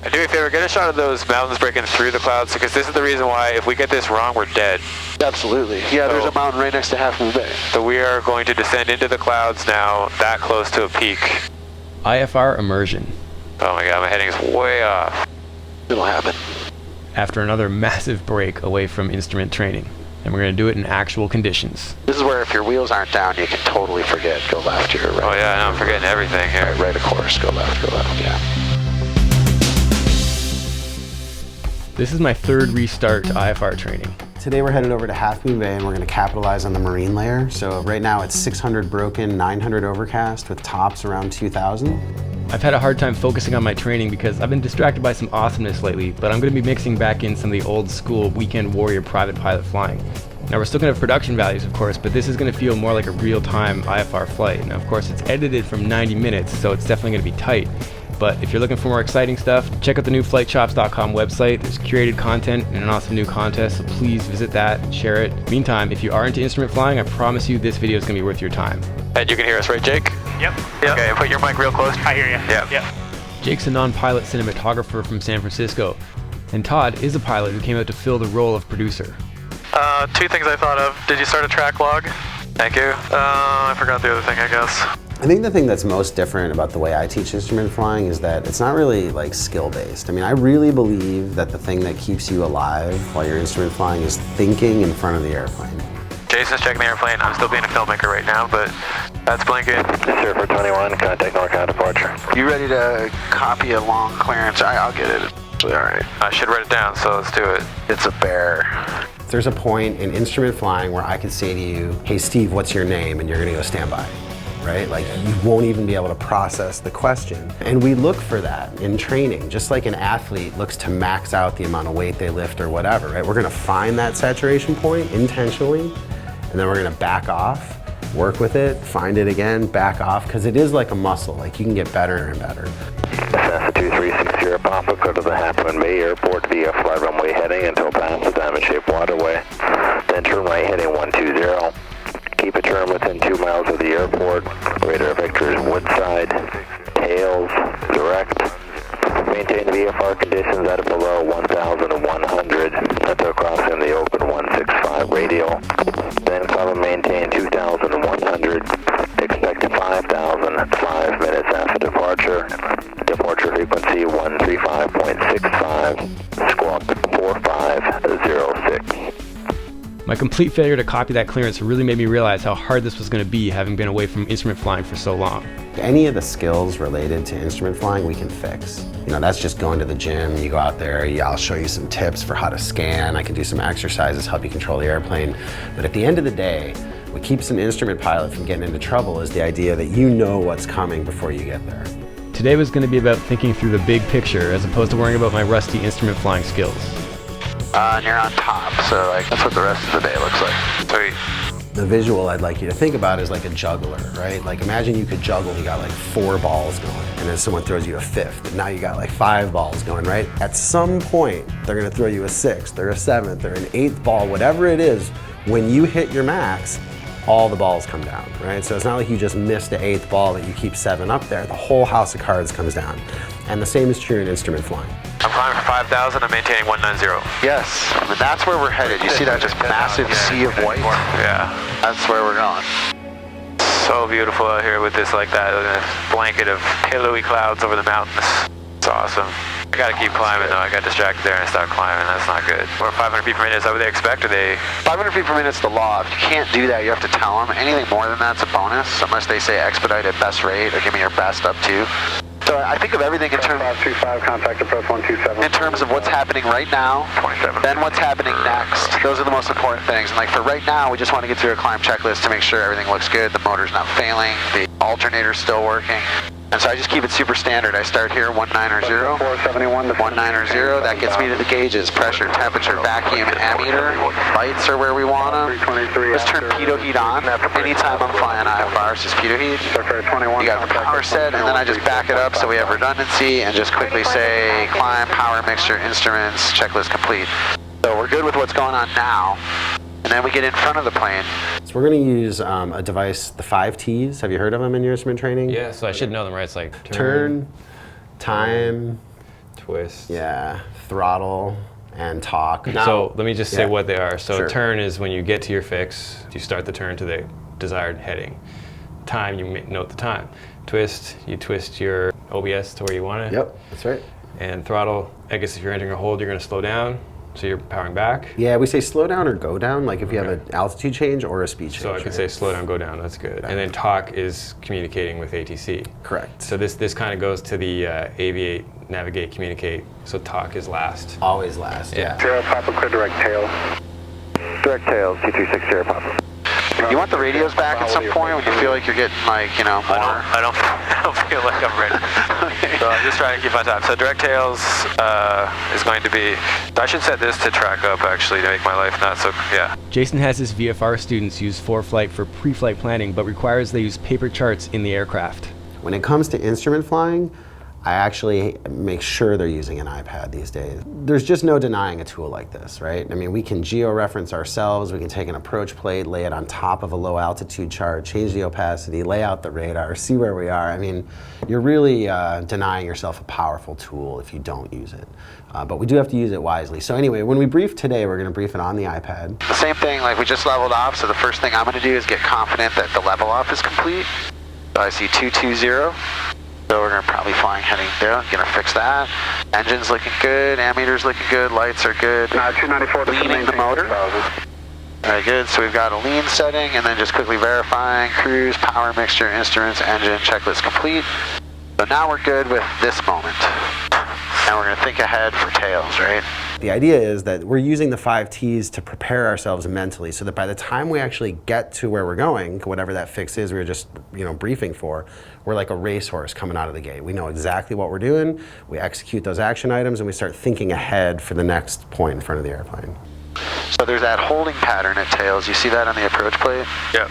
Do me a favor, get a shot of those mountains breaking through the clouds, because this is the reason why if we get this wrong, we're dead. Absolutely. Yeah, there's a mountain right next to Half Moon Bay. So we are going to descend into the clouds now, that close to a peak. IFR immersion. Oh my god, my heading is way off. It'll happen. After another massive break away from instrument training. And we're going to do it in actual conditions. This is where if your wheels aren't down, you can totally forget. Go left here, right. Oh yeah, no, I'm forgetting everything here. Right of course, go left, yeah. This is my third restart to IFR training. Today we're headed over to Half Moon Bay and we're going to capitalize on the marine layer. So right now it's 600 broken, 900 overcast with tops around 2,000. I've had a hard time focusing on my training because I've been distracted by some awesomeness lately, but I'm going to be mixing back in some of the old school weekend warrior private pilot flying. Now we're still going to have production values of course, but this is going to feel more like a real-time IFR flight. Now of course it's edited from 90 minutes, so it's definitely going to be tight. But if you're looking for more exciting stuff, check out the new flightshops.com website. There's curated content and an awesome new contest, so please visit that and share it. Meantime, if you are into instrument flying, I promise you this video is going to be worth your time. And you can hear us, right, Jake? Yep. Okay, put your mic real close. I hear you. Yep. Jake's a non-pilot cinematographer from San Francisco, and Todd is a pilot who came out to fill the role of producer. Two things I thought of. Did you start a track log? Thank you. I forgot the other thing, I guess. I think the thing that's most different about the way I teach instrument flying is that it's not really like skill-based. I mean, I really believe that the thing that keeps you alive while you're instrument flying is thinking in front of the airplane. Jason's checking the airplane. I'm still being a filmmaker right now, but that's blinking. Surfer 21, contact NorCal departure. You ready to copy a long clearance? I'll get it. All right. I should write it down, so let's do it. It's a bear. There's a point in instrument flying where I could say to you, hey Steve, what's your name? And you're gonna go stand by. Right? Like you won't even be able to process the question. And we look for that in training, just like an athlete looks to max out the amount of weight they lift or whatever, right? We're gonna find that saturation point intentionally, and then we're gonna back off, work with it, find it again, back off, because it is like a muscle, like you can get better and better. Cessna 2360 Papa, go to the Half Moon Bay Airport via fly runway heading until past the diamond-shaped waterway. Then turn right heading 120. Keep a turn within 2 miles of the airport. Radar vectors Woodside, tails, direct. Maintain VFR conditions at below 1,100 until crossing the open 165 radial. Then climb and maintain 2,100. Expect 5,000 5 minutes after departure. Departure frequency 135.65. Squawk 4506. My complete failure to copy that clearance really made me realize how hard this was going to be having been away from instrument flying for so long. Any of the skills related to instrument flying we can fix. You know, that's just going to the gym, you go out there, I'll show you some tips for how to scan, I can do some exercises, help you control the airplane. But at the end of the day, what keeps an instrument pilot from getting into trouble is the idea that you know what's coming before you get there. Today was going to be about thinking through the big picture as opposed to worrying about my rusty instrument flying skills. And you're on top, so like that's what the rest of the day looks like. Sweet. The visual I'd like you to think about is like a juggler, right? Like imagine you could juggle, you got like 4 balls going, and then someone throws you a 5th, and now you got like 5 balls going, right? At some point, they're gonna throw you a 6th, or a 7th, or an 8th ball, whatever it is, when you hit your max, all the balls come down, right? So it's not like you just missed the 8th ball that you keep 7 up there. The whole house of cards comes down. And the same is true in instrument flying. I'm climbing for 5,000, I'm maintaining 190. Yes, I mean, that's where we're headed. You see that just massive sea of white? Yeah. That's where we're going. So beautiful out here with this like that blanket of pillowy clouds over the mountains. It's awesome. I gotta keep climbing though. I got distracted there and I stopped climbing. That's not good. Or 500 feet per minute, is that what they expect? Or they 500 feet per minute is the law. If you can't do that, you have to tell them. Anything more than that's a bonus, unless they say expedite at best rate or give me your best up to. So I think of everything in terms 535, contact approach 127. in terms of what's happening right now, 27. then what's happening next. Those are the most important things. And like for right now, we just want to get through a climb checklist to make sure everything looks good, the motor's not failing, the alternator's still working. And so I just keep it super standard. I start here 190, 471 to 190, that gets me to the gauges, pressure, temperature, vacuum, ammeter, lights are where we want them. Just turn pitot heat on. Anytime I'm flying IFR, it's just pitot heat. You got the power set, and then I just back it up so we have redundancy and just quickly say climb, power, mixture, instruments, checklist complete. So we're good with what's going on now. And then we get in front of the plane. So we're gonna use a device, the 5 T's. Have you heard of them in your instrument training? Yeah, so I should know them, right? It's like Turn, time, twist. Yeah, throttle and talk. So let me just say yeah. what they are. So Sure. turn is when you get to your fix, you start the turn to the desired heading. Time, you note the time. Twist, you twist your OBS to where you want it. Yep, that's right. And throttle, I guess if you're entering a hold, you're going to slow down. So you're powering back. Yeah, we say slow down or go down, like if you have an altitude change or a speed change. So I could say slow down, go down, that's good. And then talk is communicating with ATC. Correct. So this kind of goes to the aviate, navigate, communicate. So talk is last. Always last, yeah. Sierra Papa, clear direct tail. Direct tail, 236 Sierra Papa. You want the radios back at some point when you feel like you're getting like, you know, more? I don't feel like I'm ready. So I'm just trying to keep on time. So direct tails is going to be, I should set this to track up actually to make my life not so, yeah. Jason has his VFR students use ForeFlight for pre-flight planning, but requires they use paper charts in the aircraft. When it comes to instrument flying, I actually make sure they're using an iPad these days. There's just no denying a tool like this, right? I mean, we can geo-reference ourselves, we can take an approach plate, lay it on top of a low altitude chart, change the opacity, lay out the radar, see where we are. I mean, you're really denying yourself a powerful tool if you don't use it. But we do have to use it wisely. So anyway, when we brief today, we're gonna brief it on the iPad. The same thing, like we just leveled off, so the first thing I'm gonna do is get confident that the level off is complete. So I see 220. So we're gonna probably flying heading there, gonna fix that. Engine's looking good, ammeter's looking good, lights are good. 294 Leaning the motor. Very good, so we've got a lean setting and then just quickly verifying cruise, power mixture, instruments, engine, checklist complete. So now we're good with this moment. And we're gonna think ahead for tails, right? The idea is that we're using the 5 T's to prepare ourselves mentally so that by the time we actually get to where we're going, whatever that fix is we were just briefing for, we're like a racehorse coming out of the gate. We know exactly what we're doing, we execute those action items, and we start thinking ahead for the next point in front of the airplane. So there's that holding pattern at tails. You see that on the approach plate? Yep.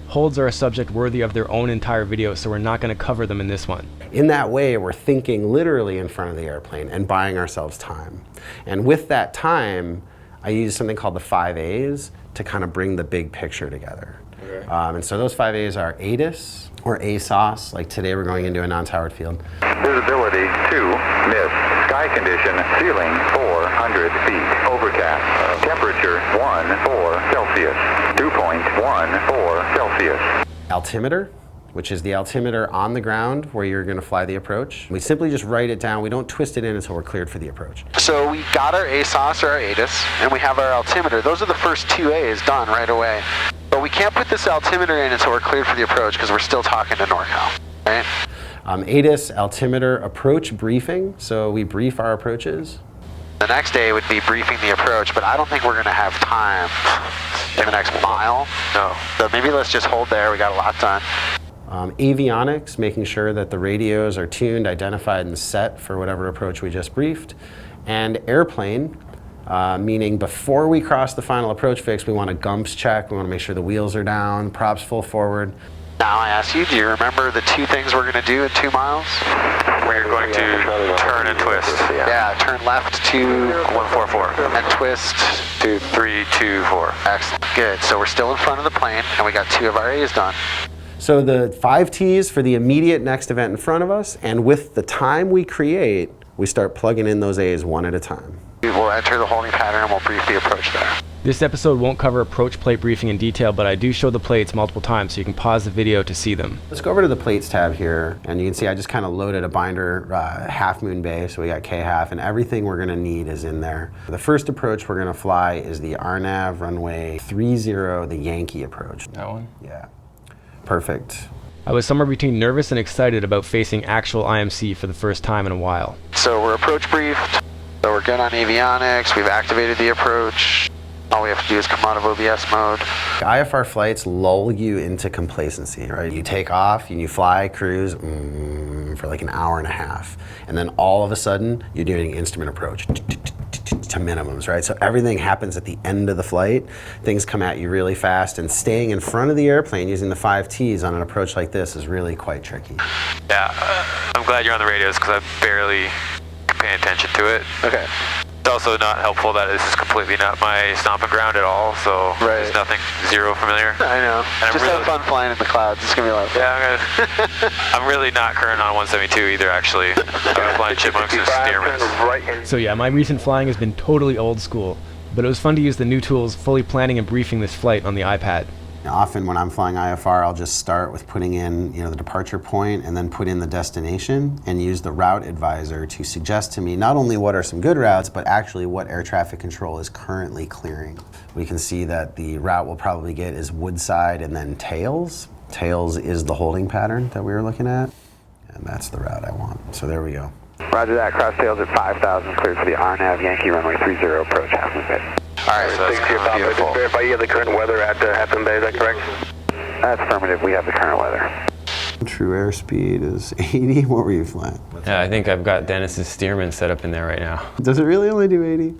Holds are a subject worthy of their own entire video, so we're not going to cover them in this one. In that way, we're thinking literally in front of the airplane and buying ourselves time. And with that time, I use something called the 5 A's to kind of bring the big picture together. Okay. And so those 5 A's are ATIS or ASOS, like today we're going into a non-towered field. Visibility 2, miss. Sky condition, ceiling 400 feet. Overcast. Temperature 14 Celsius. 2.14 Celsius. Altimeter, which is the altimeter on the ground where you're going to fly the approach. We simply just write it down. We don't twist it in until we're cleared for the approach. So we got our ASOS or our ATIS, and we have our altimeter. Those are the first 2 A's done right away. But we can't put this altimeter in until we're cleared for the approach because we're still talking to NorCal, right? ATIS, altimeter, approach briefing. So we brief our approaches. The next day would be briefing the approach, but I don't think we're going to have time in the next mile. No. So maybe let's just hold there. We got a lot done. Avionics, making sure that the radios are tuned, identified, and set for whatever approach we just briefed. And airplane, meaning before we cross the final approach fix, we want a GUMPS check. We want to make sure the wheels are down, props full forward. Now I ask you, do you remember the 2 things we're going to do in 2 miles? We're going to turn and twist. Yeah, turn left to 144. and twist. to 324. Excellent. Good. So we're still in front of the plane, and we got 2 of our A's done. So the 5 T's for the immediate next event in front of us, and with the time we create, we start plugging in those A's one at a time. We will enter the holding pattern and we'll brief the approach there. This episode won't cover approach plate briefing in detail, but I do show the plates multiple times, so you can pause the video to see them. Let's go over to the plates tab here, and you can see I just kind of loaded a binder half moon bay, so we got K-half, and everything we're gonna need is in there. The first approach we're gonna fly is the RNAV runway 30, the Yankee approach. That one? Yeah, perfect. I was somewhere between nervous and excited about facing actual IMC for the first time in a while. So we're approach briefed, so we're good on avionics, we've activated the approach. All we have to do is come out of OBS mode. IFR flights lull you into complacency, right? You take off and you fly, cruise for like an hour and a half. And then all of a sudden, you're doing instrument approach to minimums, right? So everything happens at the end of the flight. Things come at you really fast, and staying in front of the airplane using the 5 T's on an approach like this is really quite tricky. Yeah, I'm glad you're on the radios because I'm barely paying attention to it. Okay. It's also not helpful that this is completely not my stomping ground at all, so there's nothing, zero familiar. I know. And Just have fun flying in the clouds. It's going to be a lot of fun. Yeah, I'm really not current on 172 either, actually. I'm flying Chipmunks and Stearman. So yeah, my recent flying has been totally old school, but it was fun to use the new tools fully planning and briefing this flight on the iPad. Often when I'm flying IFR, I'll just start with putting in, the departure point and then put in the destination and use the route advisor to suggest to me not only what are some good routes, but actually what air traffic control is currently clearing. We can see that the route we'll probably get is Woodside and then Tails. Tails is the holding pattern that we were looking at, and that's the route I want. So there we go. Roger that, cross tails at 5,000, cleared for the RNAV Yankee runway 30, approach Half Moon Bay. All right, so that's beautiful. Verify you have the current weather at Half Moon Bay, is that correct? That's affirmative, we have the current weather. True airspeed is 80. What were you flying? Yeah, I think I've got Dennis's Stearman set up in there right now. Does it really only do 80?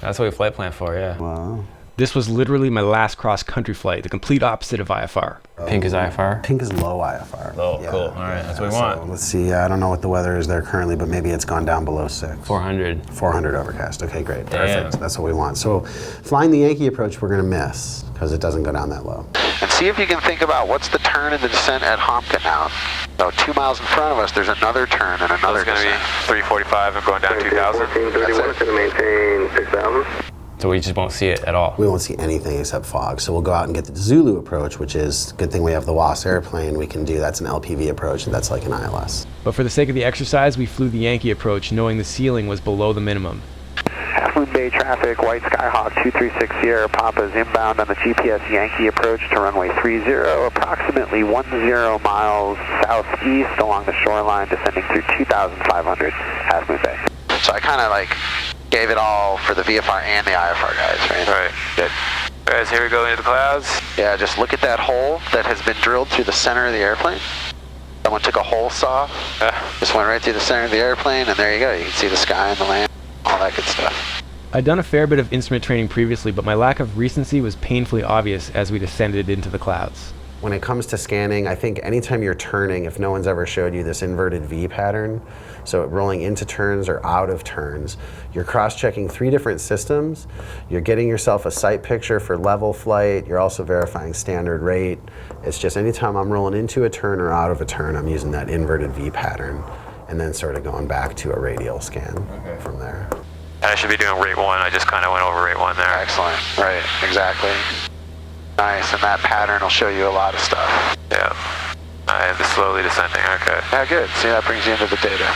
That's what we flight plan for, yeah. Wow. This was literally my last cross-country flight, the complete opposite of IFR. Pink is IFR? Pink is low IFR. Low, cool. All right, that's what we want. So let's see, I don't know what the weather is there currently, but maybe it's gone down below 6. 400. 400 overcast. Okay, great. Damn. Perfect. That's what we want. So flying the Yankee approach, we're going to miss because it doesn't go down that low. And see if you can think about what's the turn and the descent at Homka now. So 2 miles in front of us, there's another turn and another It's going to be 345 and going down 2,000. 31 to maintain 6,000. So we just won't see it at all. We won't see anything except fog. So we'll go out and get the Zulu approach, which is, good thing we have the WAS airplane we can do. That's an LPV approach, and that's like an ILS. But for the sake of the exercise, we flew the Yankee approach, knowing the ceiling was below the minimum. Half Moon Bay traffic, White Skyhawk 236 Sierra Papa is inbound on the GPS Yankee approach to runway 30, approximately 10 miles southeast along the shoreline, descending through 2,500 Half Moon Bay. So I kind of like gave it all for the VFR and the IFR guys, right? Right, good. Guys, here we go into the clouds. Yeah, just look at that hole that has been drilled through the center of the airplane. Someone took a hole saw, just went right through the center of the airplane, and there you go. You can see the sky and the land, all that good stuff. I'd done a fair bit of instrument training previously, but my lack of recency was painfully obvious as we descended into the clouds. When it comes to scanning, I think anytime you're turning, if no one's ever showed you this inverted V pattern, so rolling into turns or out of turns, you're cross-checking 3 different systems. You're getting yourself a sight picture for level flight. You're also verifying standard rate. It's just anytime I'm rolling into a turn or out of a turn, I'm using that inverted V pattern and then sort of going back to a radial scan from there. And I should be doing rate 1. I just kind of went over rate 1 there. Excellent, right, exactly. Nice, and that pattern will show you a lot of stuff. Yeah. I am slowly descending, okay. Yeah, good. See, that brings you into the data.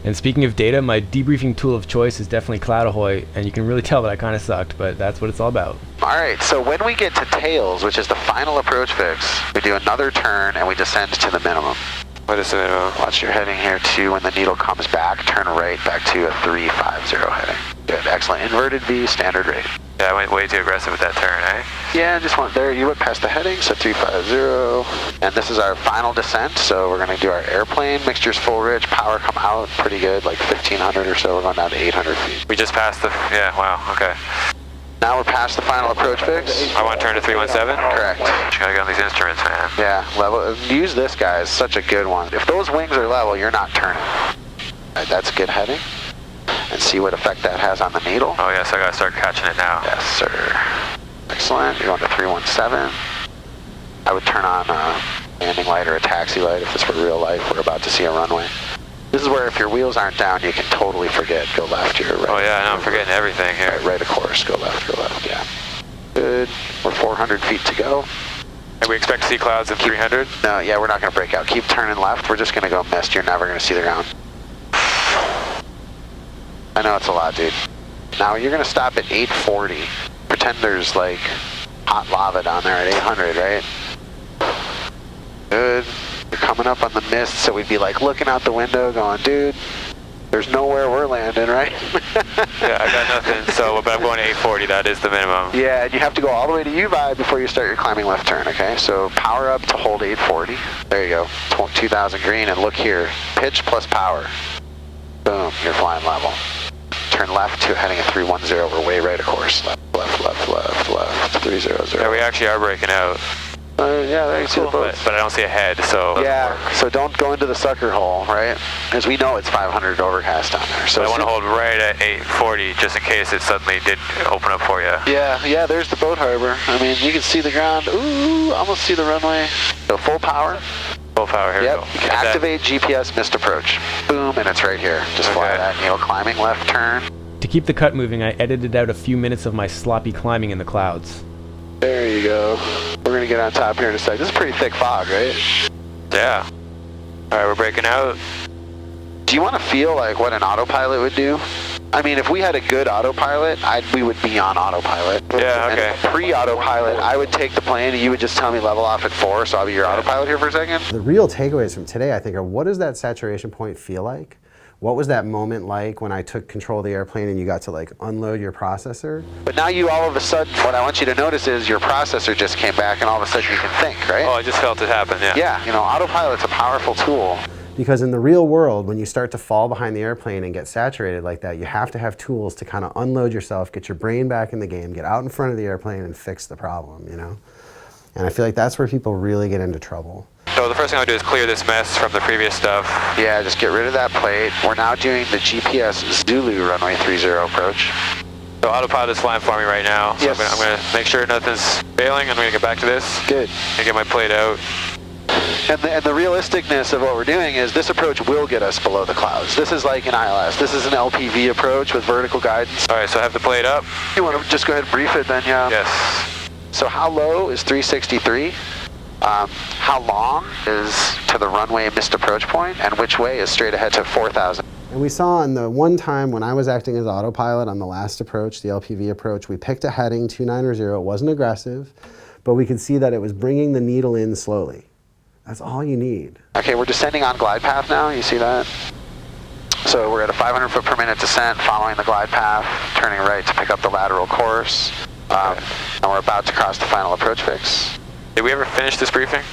And speaking of data, my debriefing tool of choice is definitely CloudAhoy, and you can really tell that I kind of sucked, but that's what it's all about. All right, so when we get to tails, which is the final approach fix, we do another turn and we descend to the minimum. What is the minimum? Watch your heading here too. When the needle comes back, turn right back to a 350 heading. Good, excellent. Inverted V, standard rate. Yeah, I went way too aggressive with that turn, eh? Yeah, just went there. You went past the heading, so 350. And this is our final descent, so we're going to do our airplane. Mixture's full rich, power come out pretty good, like 1,500 or so. We're going down to 800 feet. We just passed the, yeah, wow, okay. Now we're past the final approach fix. I want to turn to 317? Correct. Just gotta get on these instruments, man. Yeah, level. Use this, guys. Such a good one. If those wings are level, you're not turning. Right, that's good heading. And see what effect that has on the needle. Oh yes, I gotta start catching it now. Yes, sir. Excellent. You're going to 317. I would turn on a landing light or a taxi light if this were real life. We're about to see a runway. This is where if your wheels aren't down, you can totally forget. Go left here, right. Oh yeah, now I'm forgetting everything here. Right of course. Go left, yeah. Good. We're 400 feet to go. And we expect to see clouds in 300? No, yeah, we're not going to break out. Keep turning left. We're just going to go mist. You're never going to see the ground. I know it's a lot, dude. Now you're going to stop at 840. Pretend there's like hot lava down there at 800, right? Good. You're coming up on the mist, so we'd be like looking out the window going, dude, there's nowhere we're landing, right? Yeah, I got nothing, so, but I'm going to 840, that is the minimum. Yeah, and you have to go all the way to UVI before you start your climbing left turn, okay? So power up to hold 840. There you go, 2,000 green, and look here, pitch plus power. Boom, you're flying level. Turn left to heading at 310, we're way right of course. Left, 300. Yeah, we actually are breaking out. Yeah, there you see the boats. But I don't see a head, so yeah, so don't go into the sucker hole, right? As we know, it's 500 overcast down there. So I want to hold right at 840 just in case it suddenly did open up for you. Yeah, there's the boat harbor. I mean, you can see the ground. Ooh, almost see the runway. So full power. Full power, here we go. You can activate GPS missed approach. Boom, and it's right here. Just fly that needle climbing, left turn. To keep the cut moving, I edited out a few minutes of my sloppy climbing in the clouds. There you go. We're going to get on top here in a sec. This is pretty thick fog, right? Yeah. All right, we're breaking out. Do you want to feel like what an autopilot would do? I mean, if we had a good autopilot, we would be on autopilot. Yeah, okay. And pre-autopilot, I would take the plane and you would just tell me level off at 4, so I'll be your autopilot here for a second. The real takeaways from today, I think, are what does that saturation point feel like? What was that moment like when I took control of the airplane and you got to like unload your processor? But now you all of a sudden, what I want you to notice is your processor just came back and all of a sudden you can think, right? Oh, I just felt it happen, yeah. Yeah, you know, autopilot's a powerful tool. Because in the real world, when you start to fall behind the airplane and get saturated like that, you have to have tools to kind of unload yourself, get your brain back in the game, get out in front of the airplane and fix the problem, you know? And I feel like that's where people really get into trouble. So the first thing I'll do is clear this mess from the previous stuff. Yeah, just get rid of that plate. We're now doing the GPS Zulu runway 30 approach. So autopilot is flying for me right now. So yes. I'm going to make sure nothing's failing. I'm going to get back to this. Good. And get my plate out. And the realisticness of what we're doing is this approach will get us below the clouds. This is like an ILS. This is an LPV approach with vertical guidance. All right, so I have the plate up. You want to just go ahead and brief it then, yeah? Yes. So how low is 363? How long is to the runway missed approach point, and which way is straight ahead to 4,000? And we saw on the one time when I was acting as autopilot on the last approach, the LPV approach, we picked a heading 290. It wasn't aggressive, but we could see that it was bringing the needle in slowly. That's all you need. Okay, we're descending on glide path now, you see that? So we're at a 500 foot per minute descent following the glide path, turning right to pick up the lateral course, and we're about to cross the final approach fix. Did we ever finish this briefing?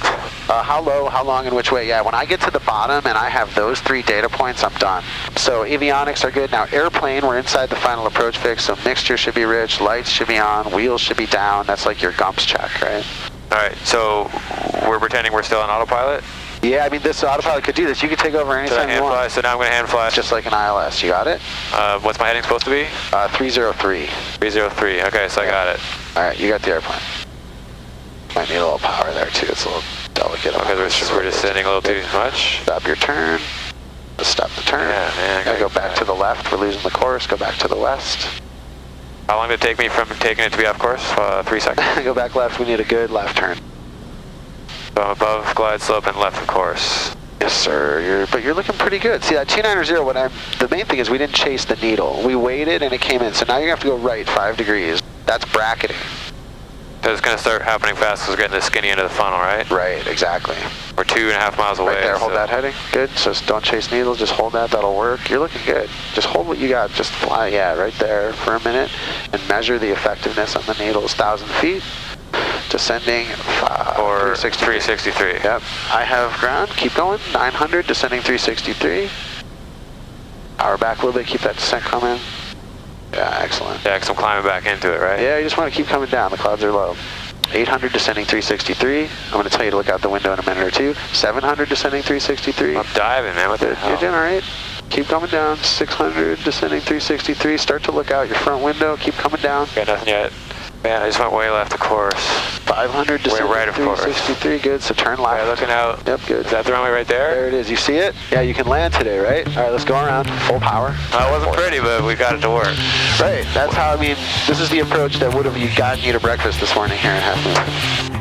How low, how long, and which way? Yeah, when I get to the bottom and I have those 3 data points, I'm done. So avionics are good. Now airplane, we're inside the final approach fix, so mixture should be rich, lights should be on, wheels should be down. That's like your GUMPS check, right? All right, so we're pretending we're still on autopilot? Yeah, I mean, this autopilot could do this. You could take over anytime you want. So now I'm going to hand fly. Just like an ILS. You got it? What's my heading supposed to be? 303. 303. Okay, so I got it. All right, you got the airplane. Might need a little power there too. It's a little delicate. Okay, we're descending a little too much. Stop your turn. Just stop the turn. Yeah, man. Gotta go back to the left. We're losing the course. Go back to the west. How long did it take me from taking it to be off course? 3 seconds. Go back left. We need a good left turn. So I'm above glide slope and left of course. Yes, sir. But you're looking pretty good. See that 290. The main thing is we didn't chase the needle. We waited and it came in. So now you're gonna have to go right 5 degrees. That's bracketing. So it's going to start happening fast because we're getting the skinny end of the funnel, right? Right, exactly. We're 2.5 miles away. Right there, hold that heading. Good, so don't chase needles, just hold that, that'll work. You're looking good. Just hold what you got, just fly, yeah, right there for a minute and measure the effectiveness on the needles. 1,000 feet, descending 363. Yep, I have ground, keep going, 900, descending 363. Power back a little bit, keep that descent coming. Yeah, excellent. Yeah, because I'm climbing back into it, right? Yeah, you just want to keep coming down. The clouds are low. 800 descending 363. I'm going to tell you to look out the window in a minute or two. 700 descending 363. I'm diving, man. What the hell? You're doing all right. Keep coming down. 600 descending 363. Start to look out your front window. Keep coming down. Got nothing yet. Man, I just went way left of course. 500 descending way right of course. 363. Good. So turn left. Right, looking out. Yep, good. Is that the runway right there? There it is. You see it? Yeah, you can land today, right? All right, let's go around. Full power. It wasn't pretty, but we got it to work. Right. That's how, I mean, this is the approach that would have gotten you to breakfast this morning here in Half Moon.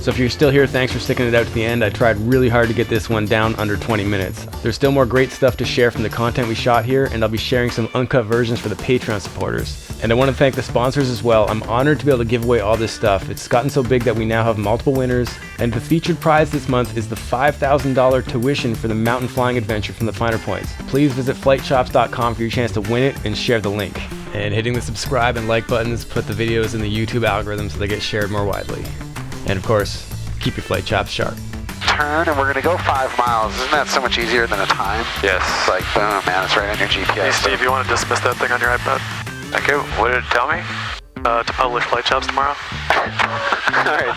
So if you're still here, thanks for sticking it out to the end. I tried really hard to get this one down under 20 minutes. There's still more great stuff to share from the content we shot here, and I'll be sharing some uncut versions for the Patreon supporters. And I want to thank the sponsors as well. I'm honored to be able to give away all this stuff. It's gotten so big that we now have multiple winners, and the featured prize this month is the $5,000 tuition for the mountain flying adventure from the Finer Points. Please visit flightshops.com for your chance to win it and share the link. And hitting the subscribe and like buttons put the videos in the YouTube algorithm so they get shared more widely. And of course, keep your flight chops sharp. Turn, and we're going to go 5 miles. Isn't that so much easier than a time? Yes. It's like, boom, man, it's right on your GPS. Hey, Steve, you want to dismiss that thing on your iPad? Thank you. What did it tell me? To publish flight chops tomorrow. All right.